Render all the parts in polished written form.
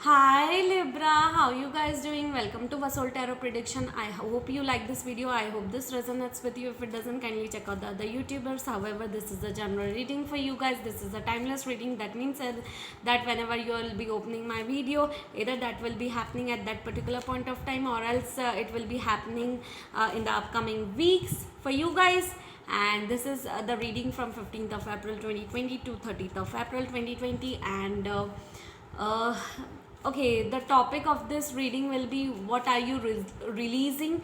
Hi Libra, how you guys doing? Welcome to Vasol Tarot Prediction. I hope you like this video. I hope this resonates with you. If it doesn't, kindly check out the other YouTubers. However, this is a general reading for you guys. This is a timeless reading. That means that whenever you will be opening my video, either that will be happening at that particular point of time, or else it will be happening in the upcoming weeks for you guys. And this is the reading from 15th of April 2020 to 30th of April 2020. And uh, okay, the topic of this reading will be what are you releasing,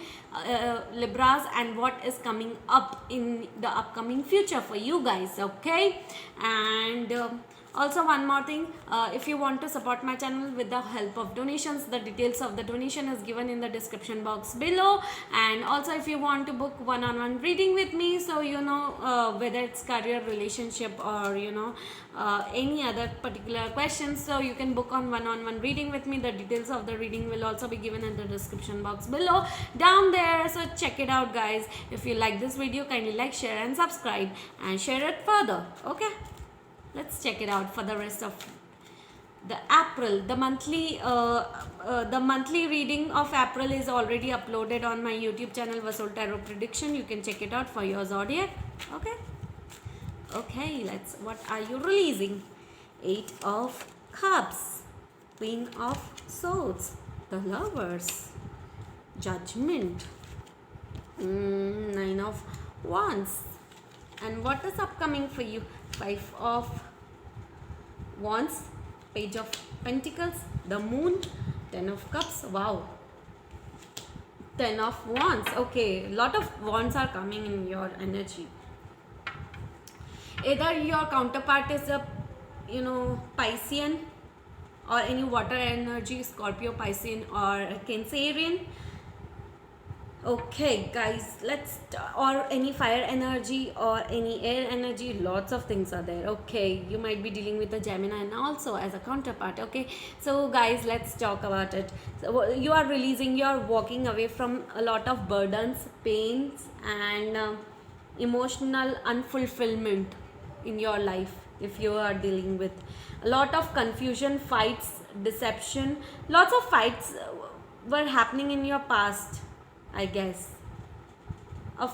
Libras, and what is coming up in the upcoming future for you guys. Okay, and also one more thing, if you want to support my channel with the help of donations, the details of the donation is given in the description box below. And also if you want to book one-on-one reading with me, so whether it's career, relationship, or any other particular questions, so you can book on one-on-one reading with me. The details of the reading will also be given in the description box below down there, so check it out guys. If you like this video, kindly like, share and subscribe and share it further. Okay, let's check it out for the rest of the April. The monthly reading of April is already uploaded on my YouTube channel Vasol Tarot Prediction. You can check it out for your zodiac. Okay, what are you releasing? 8 of Cups, Queen of Swords, the Lovers, Judgment, 9 of Wands. And what is upcoming for you? 5 of Wands, Page of Pentacles, the Moon, 10 of Cups. Wow, 10 of Wands. Okay, a lot of wands are coming in your energy. Either your counterpart is a Piscean, or any water energy, Scorpio, Piscean, or Cancerian. Okay guys, or any fire energy or any air energy. Lots of things are there. Okay, you might be dealing with a Gemini and also as a counterpart. Okay, so guys, let's talk about it. So you are walking away from a lot of burdens, pains, and emotional unfulfillment in your life. If you are dealing with a lot of confusion, fights, deception, lots of fights were happening in your past, I guess. A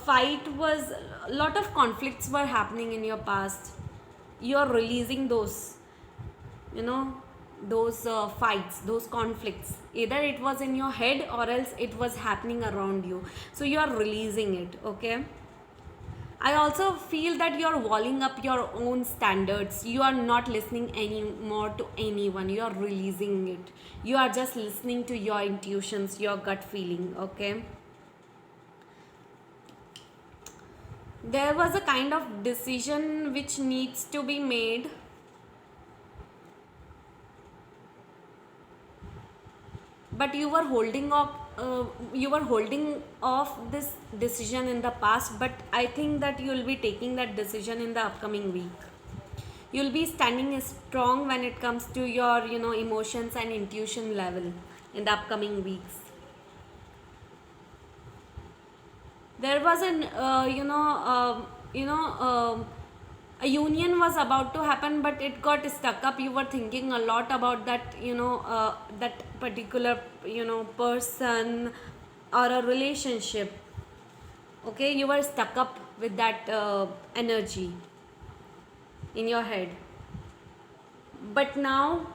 lot of conflicts were happening in your past. You're releasing those, those fights, those conflicts. Either it was in your head or else it was happening around you. So you're releasing it, okay? I also feel that you're walling up your own standards. You are not listening anymore to anyone. You are releasing it. You are just listening to your intuitions, your gut feeling, okay? There was a kind of decision which needs to be made. But you were holding off this decision in the past, but I think that you will be taking that decision in the upcoming week. You'll be standing strong when it comes to your emotions and intuition level in the upcoming weeks. There was a union was about to happen, but it got stuck up. You were thinking a lot about that, that particular person or a relationship. Okay, you were stuck up with that energy in your head. But now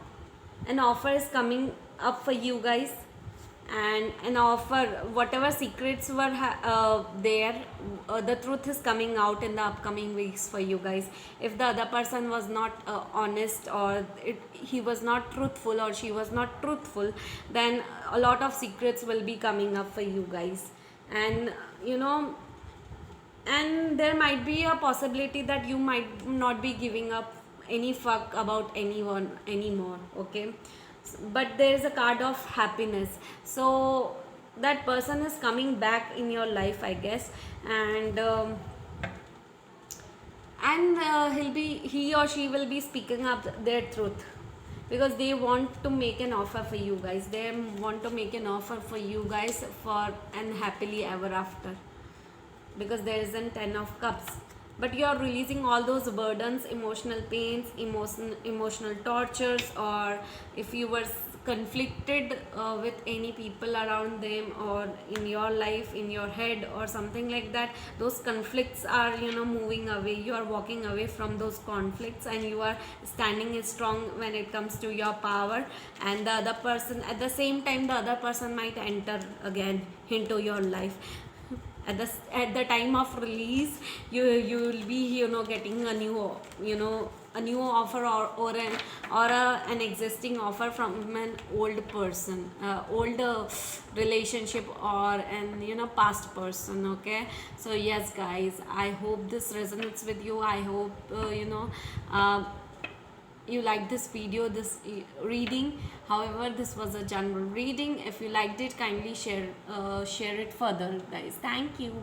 an offer is coming up for you guys, and an offer, whatever secrets were there, the truth is coming out in the upcoming weeks for you guys. If the other person was not honest, or he was not truthful, or she was not truthful, then a lot of secrets will be coming up for you guys. And and there might be a possibility that you might not be giving up any fuck about anyone anymore, okay? But there is a card of happiness, so that person is coming back in your life, I guess. And he or she will be speaking up their truth, because they want to make an offer for you guys. They want to make an offer for you guys for an happily ever after, because there is a 10 of Cups. but you are releasing all those burdens, emotional pains, emotional tortures, or if you were conflicted with any people around them, or in your life, in your head, or something like that, those conflicts are, moving away. You are walking away from those conflicts, and you are standing strong when it comes to your power. And the other person, at the same time, the other person might enter again into your life. At the time of release, you will be, getting a new, a new offer, or an existing offer from an old person, old relationship, or an, past person. Okay, so yes guys, I hope this resonates with you. I hope uh, you like this video, this reading. However, this was a general reading. If you liked it, kindly share it further, guys. Thank you.